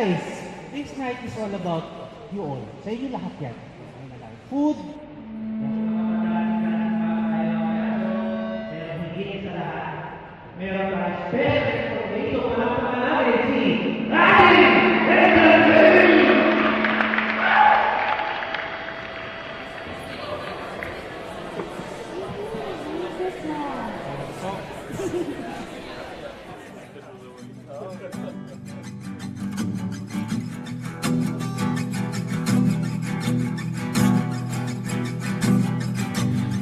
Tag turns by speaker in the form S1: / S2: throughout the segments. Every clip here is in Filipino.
S1: guys, this night is all about you all. Sa inyo lahat yan. Food. Meron ka special dito para namin si Rani Entertainment!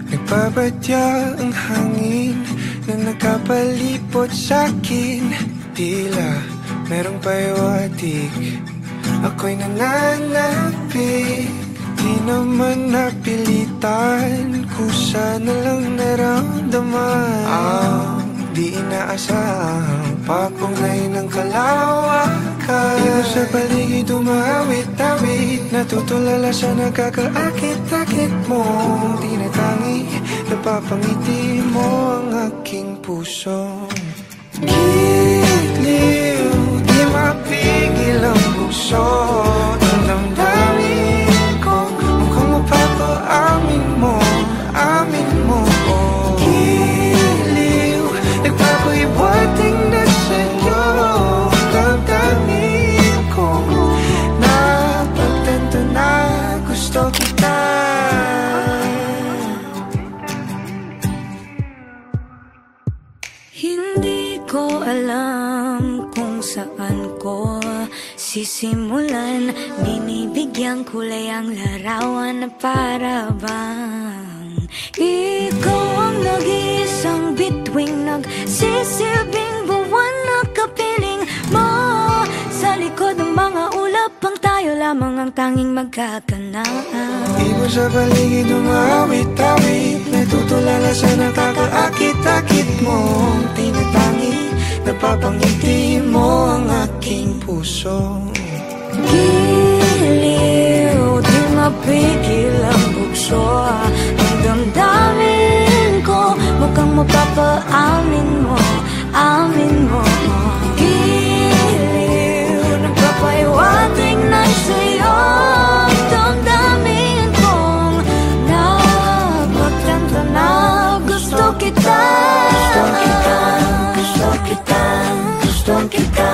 S2: Nagbabadya ang hangin na nakapalipot sa'kin. Tila merong pahiwatig, ako'y nananapik. Di naman napilitan, kusa na lang naramdaman. Di inaasahang papunay ng kalawakan. Iba sa paligid umawit-awit, natutulala sa nakakaakit-akit mo. Tinatangi, napapangiti mo ang aking puso. Giliw, di mapigil ang puso. Ang damdamin ko, mukhang mapapaamin mo, amin mo. Giliw, nagpapahiwating na sa'yo. Damdamin ko, napagtanto na gusto kita.
S3: Hindi ko alam kung saan ko sisimulan. Binibigyan kulay ang larawan na para bang ikaw ang nag-iisang bituing, nagsisilbing buwan na kapiling mo. Sa likod ng mga ulap, ang tayo lamang ang tanging magkakanaan.
S2: Iba sa paligid umawit-awit, natutulala sa nakakaakit-akit mo. Tinatangi, napapangiti mo ang aking puso.
S3: Giliw, di mapigil ang bukso. Ang damdamin ko, mukhang mapapaamin mo, amin mo. Giliw, nagpapahiwatig na sa'yo. Ang damdamin kong napagtanto na gusto kita. Gusto kita, gusto kita, gusto kita,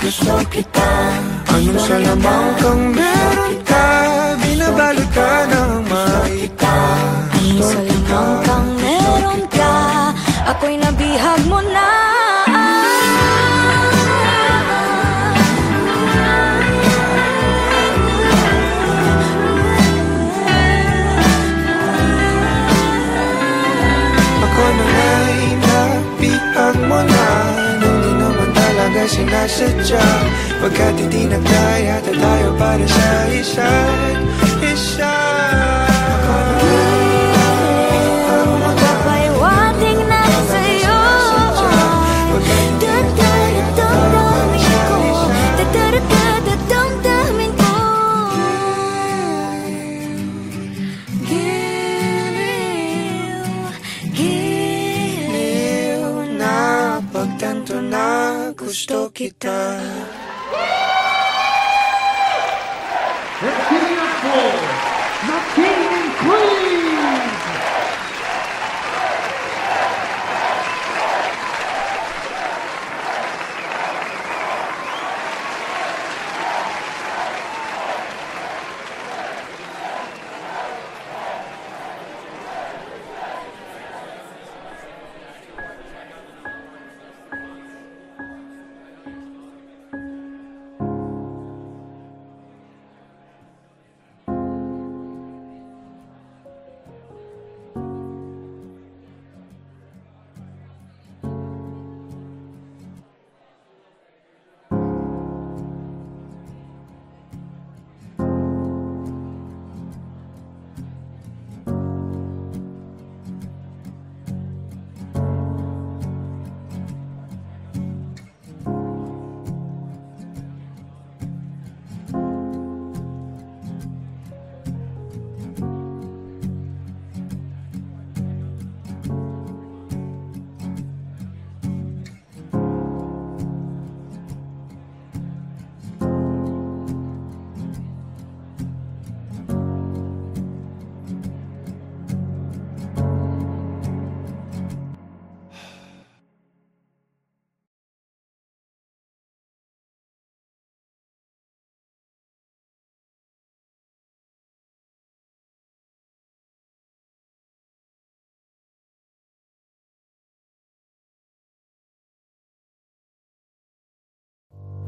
S3: gusto kita. Anong salamang kang meron ka, binabalot ka ng makita. Anong salamang kang meron ka, ako'y nabihag mo na.
S2: Ako na nga'y nabihag mo na, nung di naman talaga sinasadya. Pagkat hindi nagdaya tayo para sa isa't isa. Ako na nga'y
S3: Papahiwatig na sa'yo. Dadamdamin ko, dadamdamin ko. Giliw, giliw na
S2: pagtanto na gusto kita.
S1: Let's give it up for the King and Queen!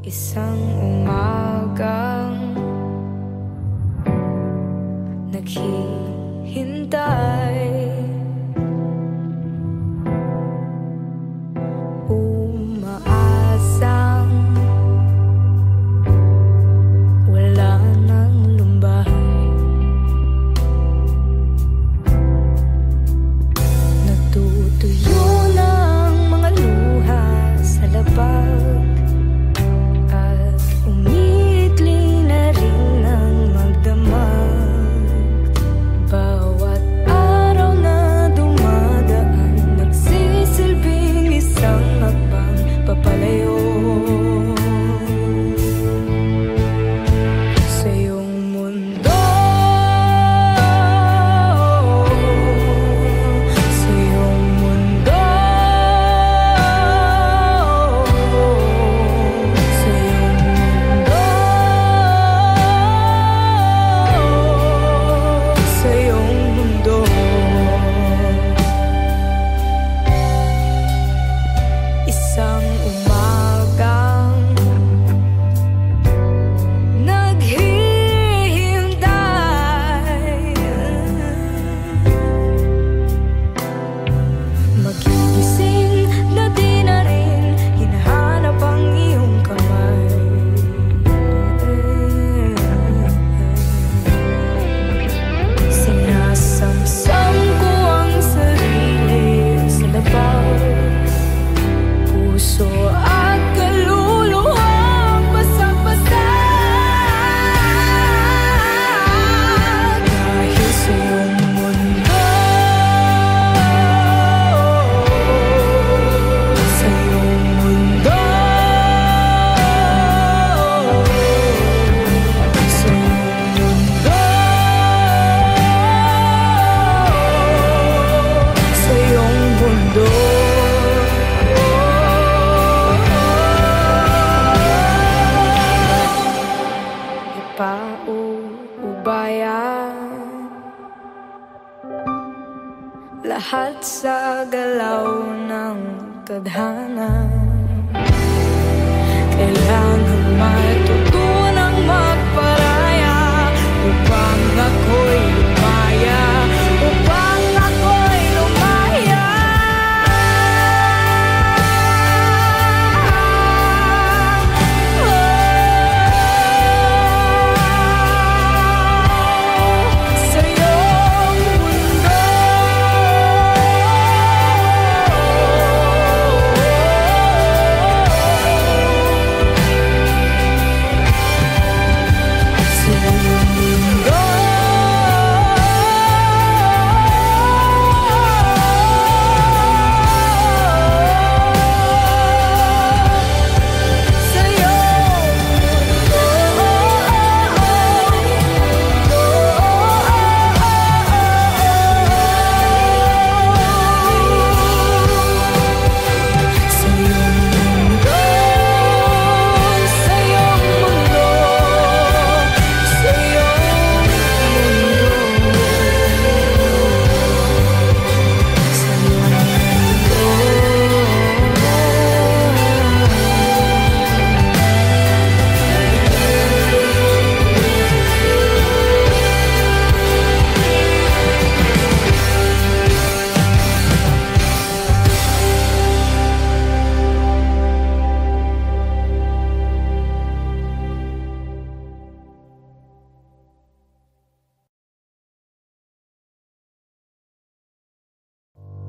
S3: Isang umagang naghihintay, umaasang wala nang lumbahay. Natutuyo ng mga luha sa labag at umiikli na rin ang magdamag. Bawat araw na dumadaan, nagsisilbing isang hakbang papalayo sa iyong mundo, sa iyong mundo, sa iyong mundo, sa iyong mundo. Isang umagang naghihintay, magigising na di na rin hinahanap ang iyong kamay. Sinasamsam ko ang sarili sa labag, puso at kaluluwang basag-basag. Dahil sa iyong mundo, sa iyong mundo, sa iyong mundo, sa iyong mundo. Paubaya lahat sa galaw ng tadhana, kailangan matutunang magparaya upang ako'y lumaya, upang ako'y lumaya. Sa iyong mundo, sa iyong mundo, sa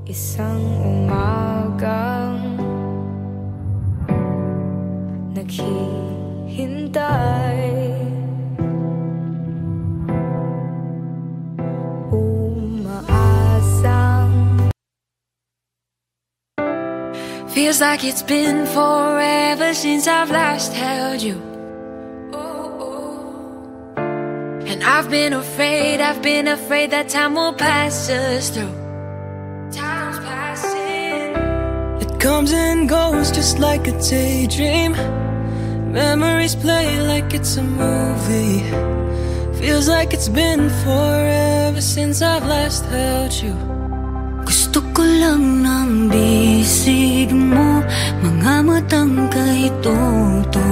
S3: isang umagang naghihintay, umaasang.
S4: Feels like it's been forever since I've last held you. And I've been afraid that time will pass us through. Time's passing.
S2: It comes and goes just like a daydream. Memories play like it's a movie. Feels like it's been forever since I've last held you.
S3: Gusto ko lang ng bisig mo, mga matang kay Toto.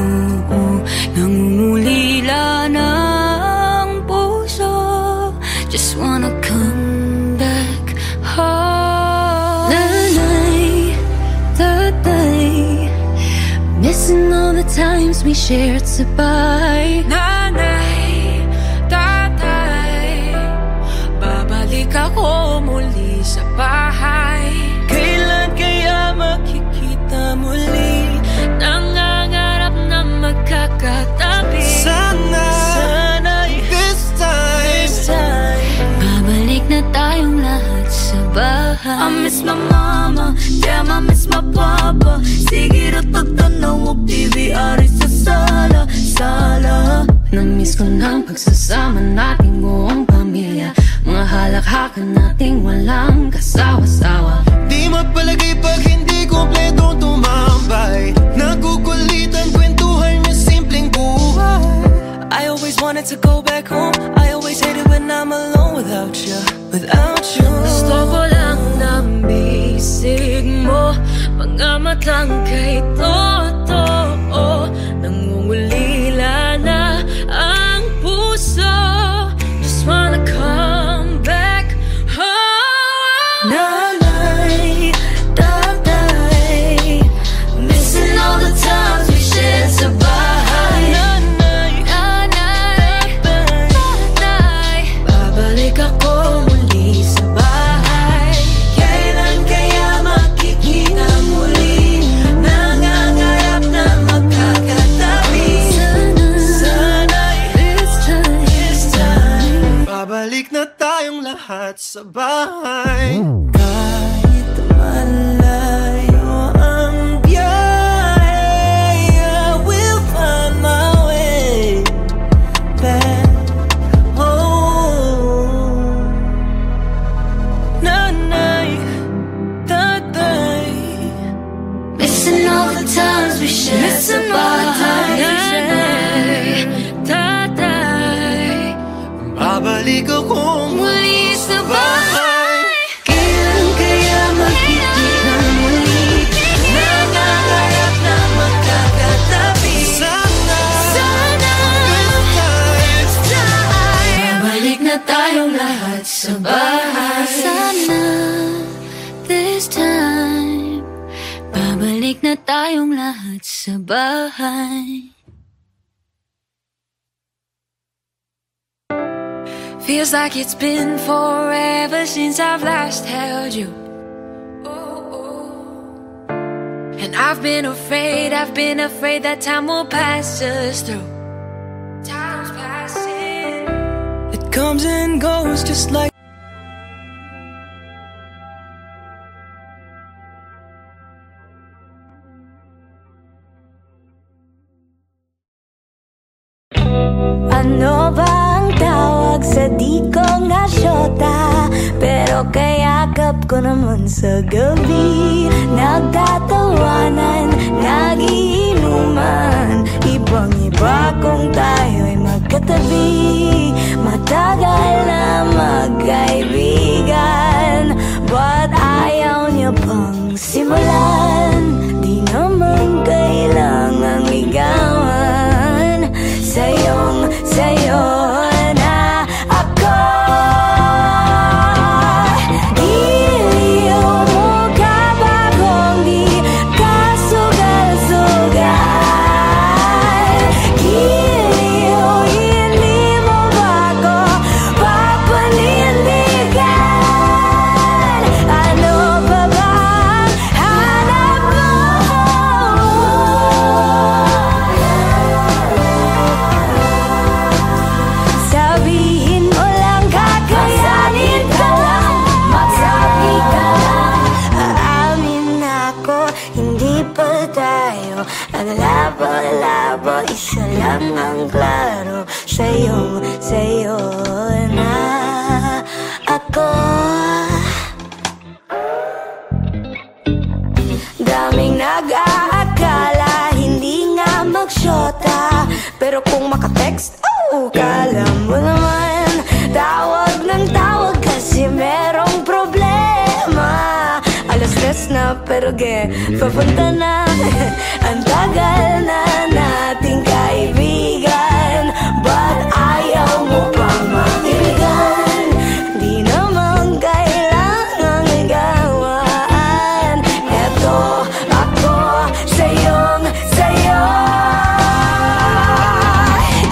S4: nangungulila ng puso. Just wanna come back home. Nanay, tatay, missing all the times we shared sa bahay. Nanay, tatay, babalik ako muli sa bahay. Kailan kaya makikita muli? Nangangarap na magkakatabi. Sana'y this time babalik na tayong lahat sa bahay. I miss my mama, damn I miss my papa. Sige rin pagtanaw og TVR sa sala. Na-miss ko ng pagsasama nating buong pamilya. Mga halakhakan nating walang kasawa-sawa.
S2: Di mapalagay pag hindi kompletong tumambay. Nagukulitan, kwentuhan niya simpleng buhay.
S3: I always wanted to go back home. I always hated when I'm alone without you.
S4: Gusto ko lang ng bisig mo, mga matang kay totoo. Nangungulila na ang puso. Just wanna come back home.
S3: Nanay, tatay, missing all the times we shared sa bahay.
S4: Nanay, babalik ako muli sa bahay.
S3: Kailan kaya makikita muli? Nangangarap na magkakatabi. Sana'y this time
S2: Babalik na tayong lahat sa bahay.
S3: kahit malayo ang biyahe, I will find my way back home. Nanay, tatay, missing all the times we shared sa bahay.
S4: Nanay, tatay,
S2: Babalik akong
S4: muli sa bahay.
S3: Kailan kaya makikita muli? Nangangarap na magkakatabi.
S2: this time
S3: Babalik na tayong lahat sa bahay.
S4: Sana this time babalik na tayong lahat sa bahay. Feels like it's been forever since I've last held you. And I've been afraid that time will pass us through. Time's passing.
S3: It comes and goes just like
S5: Ano ba ang tawag sa di ko nga syota? Pero kayakap ko naman sa gabi. Nagtatawanan, nagiinuman, ibang-iba kung tayo'y magkatabi. Matagal na magkaibigan, but ayaw niya pang simulan. Di naman kailangang ligawan. Sa'yo na ako. Iliw mo ka ba kung di ka sugal-sugal? Iliw, hindi mo ba ko papanindigan? Ano ba bang hanap mo? Sabihin mo lang, kakayanin ka lang, magsabi ka lang. Aamin ako, hindi pa tayo ang labo-labo, isa lang ang klaro. Sa'yo na ako. Daming nag-aakala hindi nga magsyota, pero kung makatext, kala mo naman tawag ng tawag kasi merong problema. Alas 3
S3: oras na, pero papunta na. Ang tagal na nating kaibigan, but ayaw mo pang mailigan. Di naman kailangang ligawaan. Eto ako sa'yong sayo.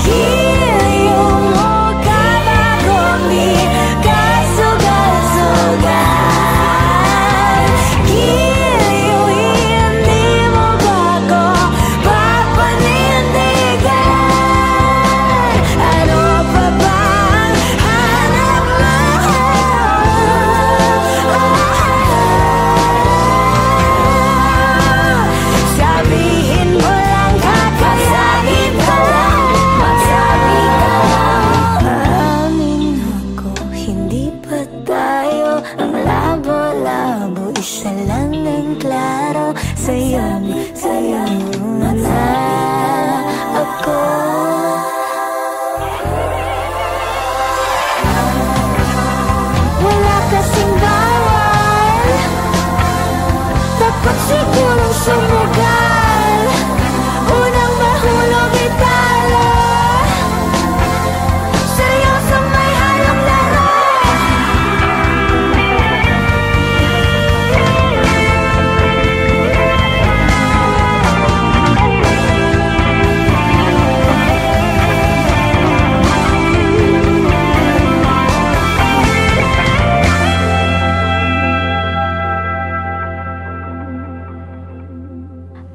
S3: Kiyo mo ka ba kung di ka sugal-sugal? Kiyo hindi mo ba ko papanindigan? Ano pa bang hanap mo? Sabihin mo lang kakasagin ka lang, magsabi ka lang. Aamin ako, hindi pa tayo ang labo-labo, isa lang ang klaro. Sa'yo na ako. Wala kasing bawal, takot sigurong sumugal. Unang mahulog italo, seryoso may halong laro.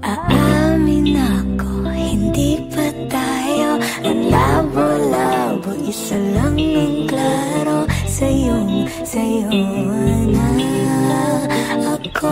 S3: Aamin ako, hindi pa tayo ang labo-labo, isa lang ang klaro. Sa'yo na ako.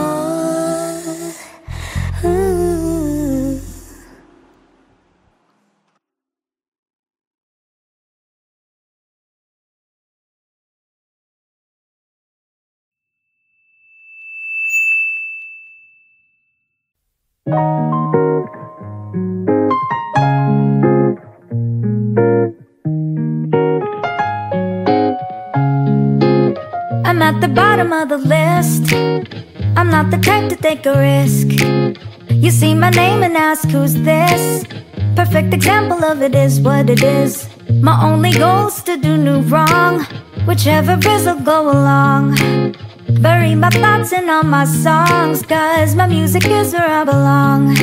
S3: I'm at the bottom of the list. I'm not the type to take a risk. You see my name and ask who's this. Perfect example of it is what it is. My only goal's to do no wrong. Whichever is I'll go along. Bury my thoughts in all my songs, 'cause my music is where I belong.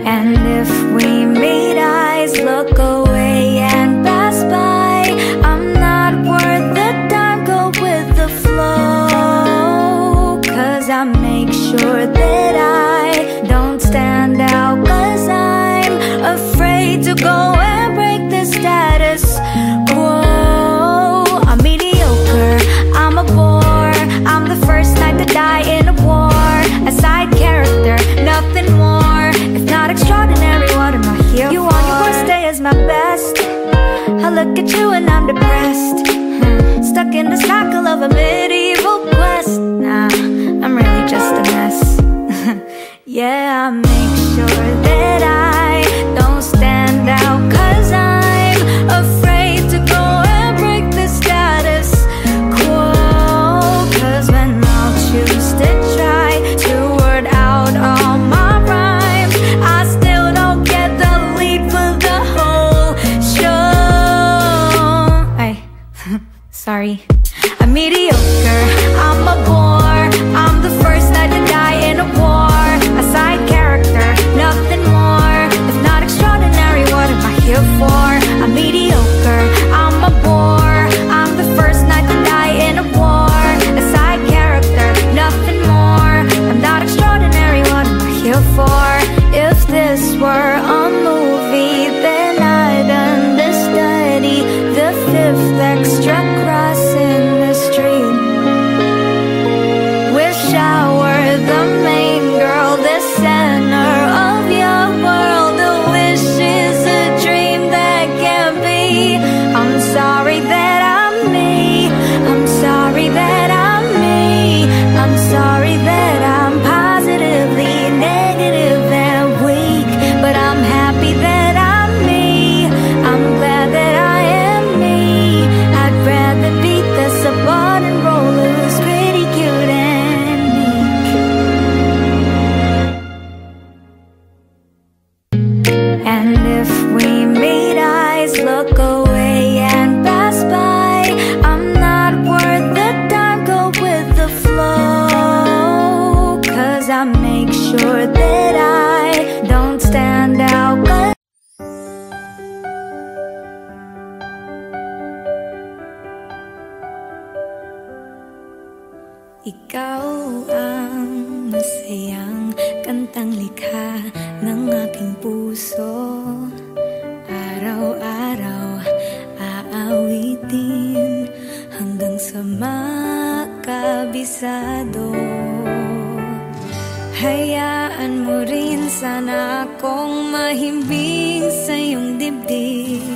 S3: And if we meet, eyes look away and pass by. I'm not worth the time, go with the flow. 'Cause I make sure that I don't stand out, 'cause I'm afraid to go and break the status quo. I'm mediocre, I'm a bore, I'm the first knight to die in a war. A side character, nothing more. If not extraordinary, what am I here? You on your worst day is my best. I look at you and I'm depressed. Stuck in the cycle of a medieval quest. Nah, I'm really just a mess. Ikaw ang masayang kantang likha ng aking puso. Araw-araw aawitin hanggang sa makabisado. Hayaan mo rin sana akong mahimbing sa iyong dibdib.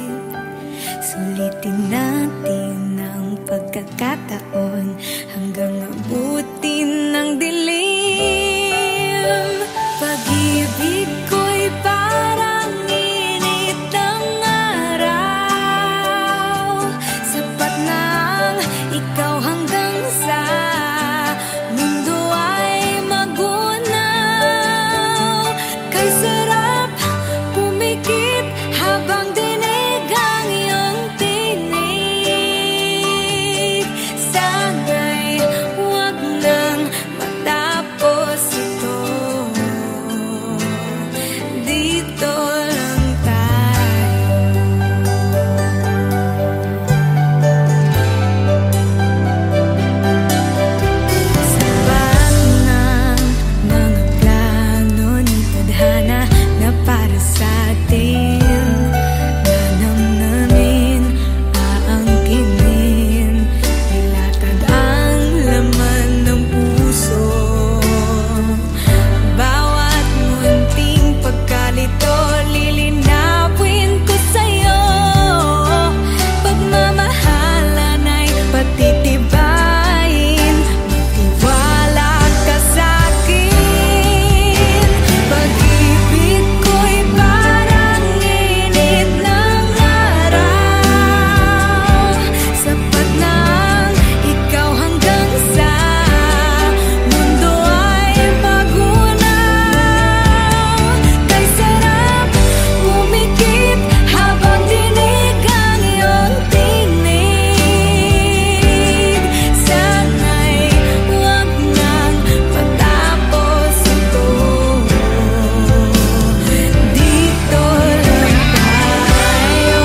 S3: Sulitin natin ang pagkakataon hanggang abutin ng dilim. Pag-ibig ko'y parang init ng araw. Sapat nang ikaw hanggang sa mundo ay magunaw. Kay sarap pumikit habang dinig ang iyong tinig. Sana'y huwag nang matapos ito. Dito lang tayo. Sapat na mga plano ni tadhana na para sa atin. Nanamnamin, aangkinin, nilatag ang laman ng puso. Bawat munting pagkalito, lilinawin ko sa'yo. Pagmamahalan ay patitibayin, magtiwala ka sa'kin. Pag-ibig ko'y parang init ng araw. Sapat nang ikaw hanggang sa mundo ay magunaw. Kay sarap pumikit habang dinig ang iyong tinig. Sana'y huwag nang matapos ito. Dito lang tayo.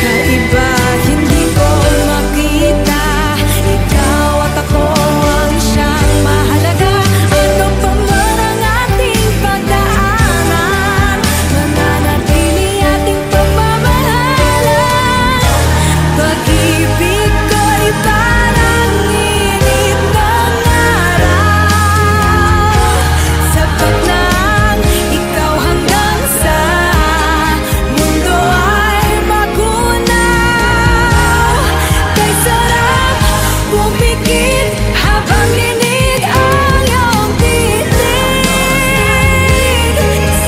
S3: Kaiba, hindi ko makita. Ikaw at ako ang siyang mahalaga. Ano pa man ang ating pagdaanan, mananatili ating pagmamahalan. Pag-ibig ko'y parang init ng araw. Sapat nang ikaw hanggang sa mundo ay magunaw. Kay sarap pumikit habang dinig ang iyong tinig.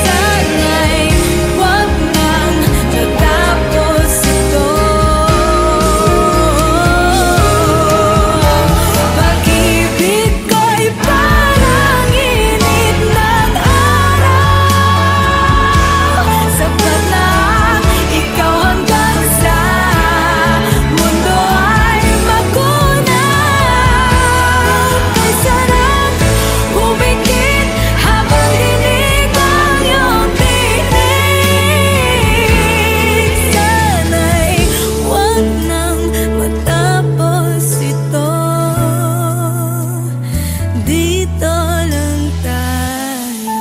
S3: Sana'y huwag nang matapos ito. Pag-ibig ko'y parang init ng araw. Sapat lang ikaw hanggang sa mundo ay magunaw. Kay sarap pumikit habang dinig ang iyong tinig. Sana'y huwag nang matapos ito. Dito lang tayo.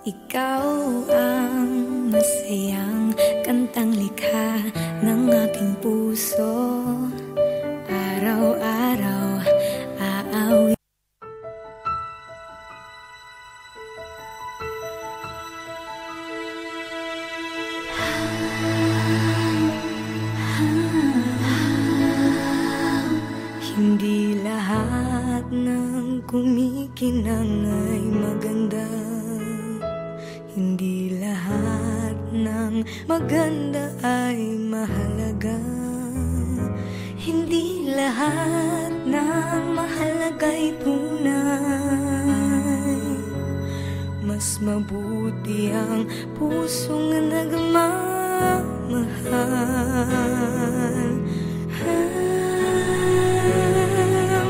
S3: Ikaw ang masayang kantang likha ng aking puso. Araw-araw aawi. Hindi lahat ng kumikinang ay maganda. Hindi lahat ng maganda ay mahalaga. Hindi lahat ng mahalaga ay tunay. Mas mabuti ang pusong nagmamahal.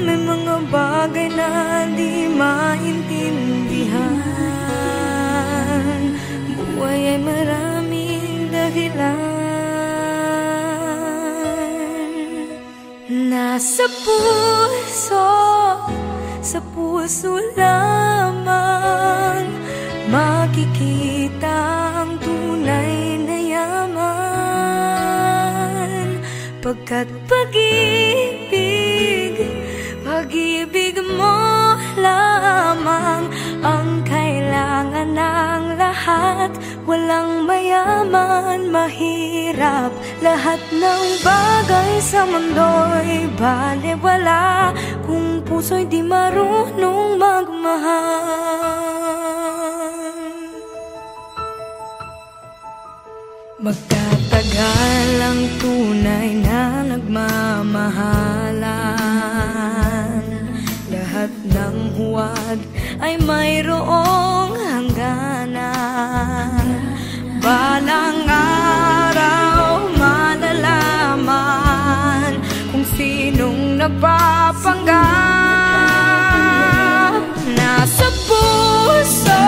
S3: May mga bagay na di maintindihan. Buhay ay maraming dahilan. Nasa puso, sa puso lamang makikita ang tunay na yaman. Pagkat pag-ibig mo lamang ang kailangan ng lahat. Walang mayaman, mahirap, lahat ng bagay sa mundo'y balewala kung puso'y di marunong magmahal. Magtatagal ang tunay na nagmamahalan. Lahat ng huwad ay mayroong hangganan. Balang araw malalaman kung sinong nagpapanggap. Nasa puso,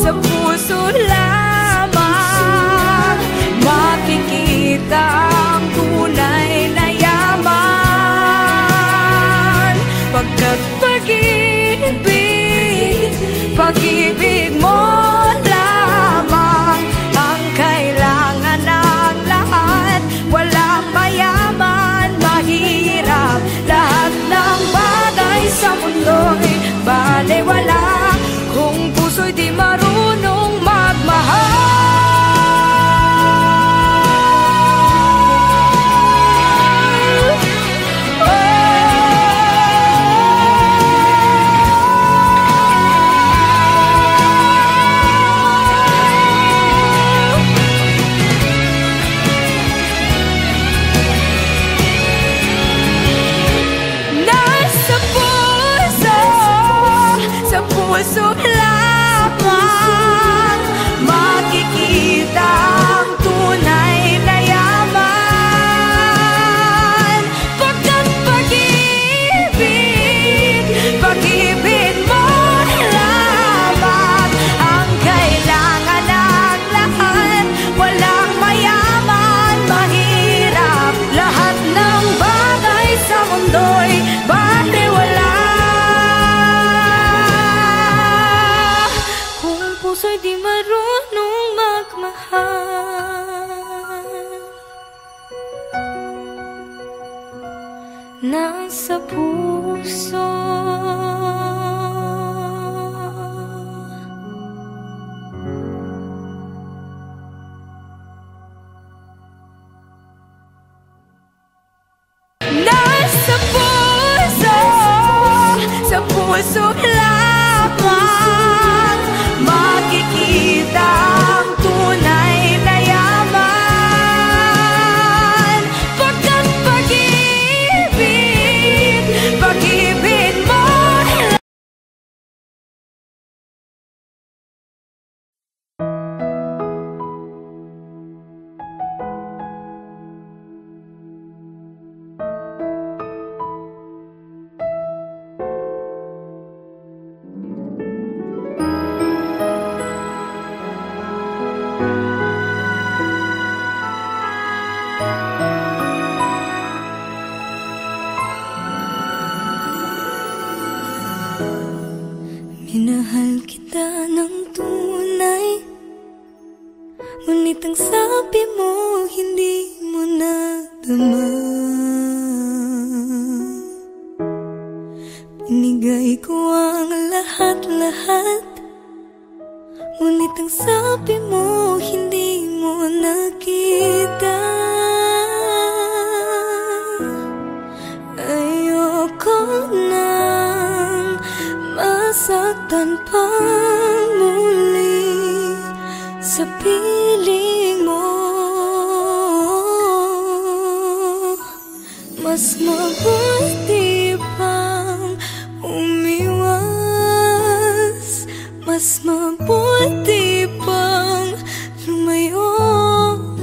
S3: sa puso lamang makikita ang tunay na yaman. Pagkat pag-ibig mo lamang ang kailangan ng lahat. Walang mayaman, mahirap, lahat ng bagay sa mundo'y balewala kung puso'y di marunong magmahal. Puso lamang makikita ang tunay na yaman. Pagkat pag-ibig mo lamang ang kailangan ng lahat. Walang mayaman, mahirap, lahat ng bagay sa mundo'y balewala puso'y di marunong magmahal. Nasa puso, nasa puso, sa puso lamang makikita ang tunay na yaman. Pagkat pag-ibig mo minahal kita ng tunay, ngunit ang sabi mo hindi mo nadama. Binigay ko ang lahat-lahat, ngunit ang sabi mo hindi mo nakita. Ay nang masaktan pang muli sa piling mo. Mas mabuti pang umiwas, mas mabuti pang lumayo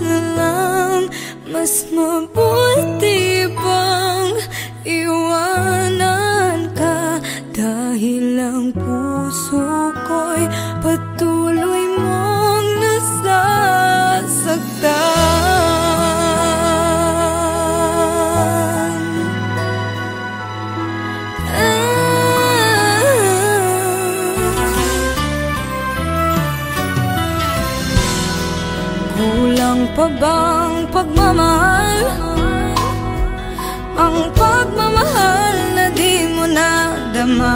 S3: na lang, mas mabuti pang iwanan ka, dahil ang puso ko'y patuloy mong nasasaktan. Kulang pa bang pagmamahal? Ang pagmamahal na di mo nadama.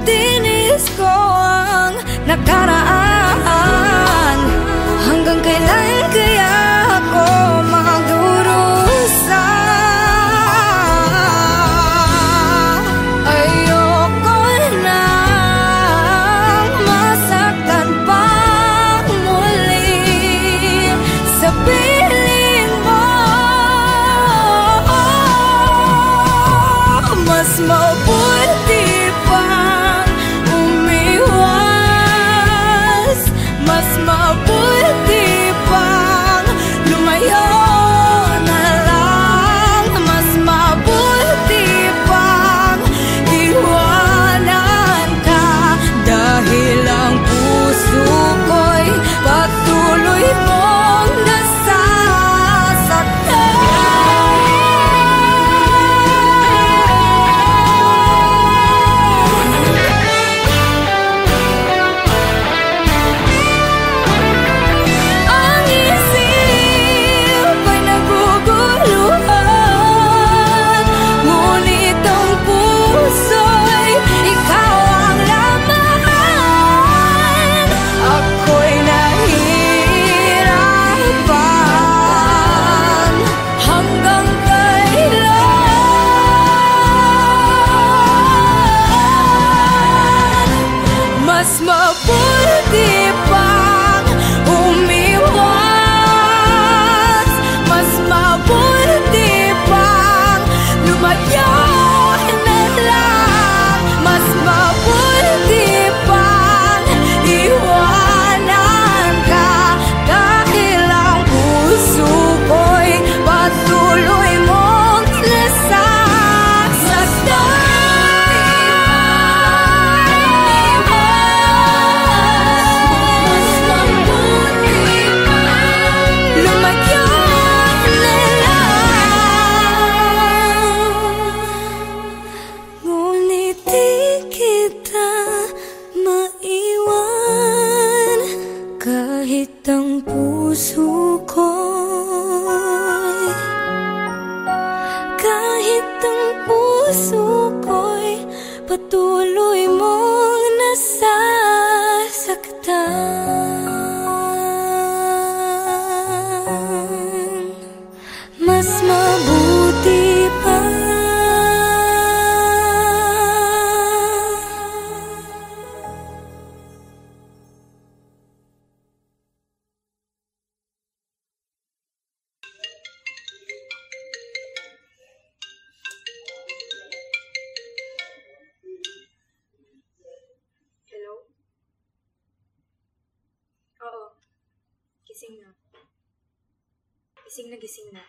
S3: Tinis ko ang nakaraan, hanggang kailan kaya ako magdurusa? Ayoko nang masaktan pa muli sa piling mo. Mas mabuti pang umiwas, mas mabuti pang lumayo na lang, mas mabuti pang iwanan ka, dahil ang puso ko'y patuloy mong nasasaktan. Ang isip ay naguguluhan, ngunit ang puso'y ikaw ang laman. Ako'y nahihirapan, hanggang kailan? Mas mabuti pang umiwas, mas mabuti pang lumayo na lang, mas mabuti pang iwanan ka, dahil ang puso ko'y patuloy mong ngunit di kita maiwan, kahit ang puso ko'y, kahit ang puso ko'y patuloy mong nasasaktan. Mas mabuti pa
S6: Hello? Oo. Gising na. Gising na, gising na.